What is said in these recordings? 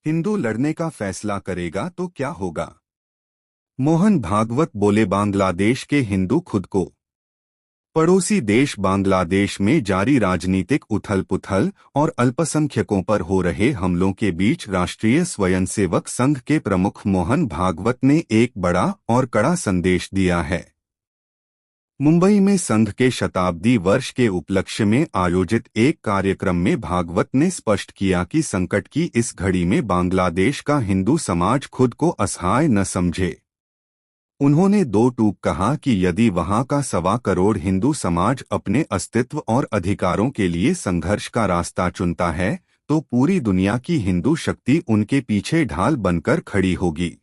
हिंदू लड़ने का फैसला करेगा तो क्या होगा? मोहन भागवत बोले, बांग्लादेश के हिंदू खुद को पड़ोसी देश बांग्लादेश में जारी राजनीतिक उथल-पुथल और अल्पसंख्यकों पर हो रहे हमलों के बीच राष्ट्रीय स्वयंसेवक संघ के प्रमुख मोहन भागवत ने एक बड़ा और कड़ा संदेश दिया है। मुंबई में संघ के शताब्दी वर्ष के उपलक्ष्य में आयोजित एक कार्यक्रम में भागवत ने स्पष्ट किया कि संकट की इस घड़ी में बांग्लादेश का हिंदू समाज खुद को असहाय न समझे। उन्होंने दो टूक कहा कि यदि वहां का 1.25 करोड़ हिंदू समाज अपने अस्तित्व और अधिकारों के लिए संघर्ष का रास्ता चुनता है, तो पूरी दुनिया की हिंदू शक्ति उनके पीछे ढाल बनकर खड़ी होगी।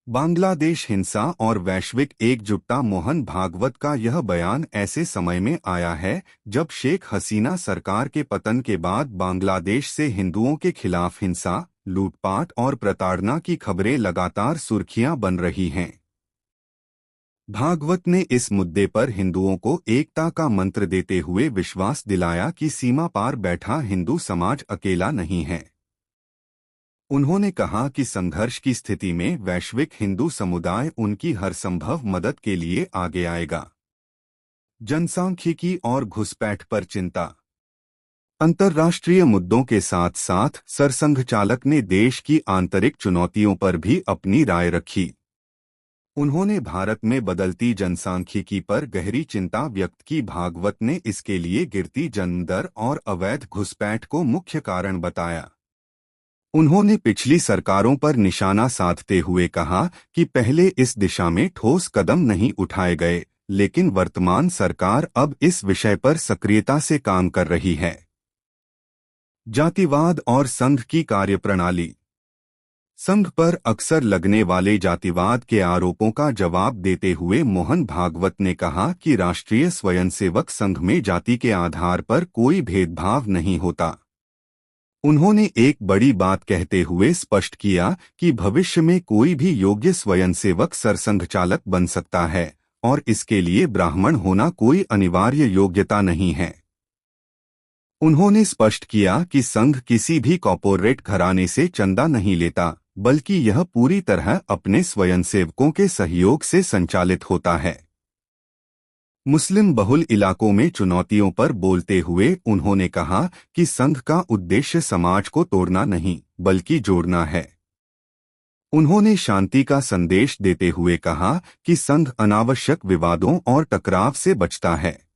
बांग्लादेश हिंसा और वैश्विक एकजुटता। मोहन भागवत का यह बयान ऐसे समय में आया है जब शेख हसीना सरकार के पतन के बाद बांग्लादेश से हिंदुओं के खिलाफ हिंसा, लूटपाट और प्रताड़ना की खबरें लगातार सुर्खियां बन रही हैं। भागवत ने इस मुद्दे पर हिंदुओं को एकता का मंत्र देते हुए विश्वास दिलाया कि सीमा पार बैठा हिंदू समाज अकेला नहीं है। उन्होंने कहा कि संघर्ष की स्थिति में वैश्विक हिंदू समुदाय उनकी हर संभव मदद के लिए आगे आएगा। जनसांख्यिकी और घुसपैठ पर चिंता। अंतर्राष्ट्रीय मुद्दों के साथ साथ सरसंघचालक ने देश की आंतरिक चुनौतियों पर भी अपनी राय रखी। उन्होंने भारत में बदलती जनसांख्यिकी पर गहरी चिंता व्यक्त की। भागवत ने इसके लिए गिरती जन्म दर और अवैध घुसपैठ को मुख्य कारण बताया। उन्होंने पिछली सरकारों पर निशाना साधते हुए कहा कि पहले इस दिशा में ठोस कदम नहीं उठाए गए, लेकिन वर्तमान सरकार अब इस विषय पर सक्रियता से काम कर रही है। जातिवाद और संघ की कार्यप्रणाली। संघ पर अक्सर लगने वाले जातिवाद के आरोपों का जवाब देते हुए मोहन भागवत ने कहा कि राष्ट्रीय स्वयंसेवक संघ में जाति के आधार पर कोई भेदभाव नहीं होता। उन्होंने एक बड़ी बात कहते हुए स्पष्ट किया कि भविष्य में कोई भी योग्य स्वयंसेवक सरसंघचालक बन सकता है और इसके लिए ब्राह्मण होना कोई अनिवार्य योग्यता नहीं है। उन्होंने स्पष्ट किया कि संघ किसी भी कॉर्पोरेट घराने से चंदा नहीं लेता, बल्कि यह पूरी तरह अपने स्वयंसेवकों के सहयोग से संचालित होता है। मुस्लिम बहुल इलाकों में चुनौतियों पर बोलते हुए उन्होंने कहा कि संघ का उद्देश्य समाज को तोड़ना नहीं, बल्कि जोड़ना है। उन्होंने शांति का संदेश देते हुए कहा कि संघ अनावश्यक विवादों और टकराव से बचता है।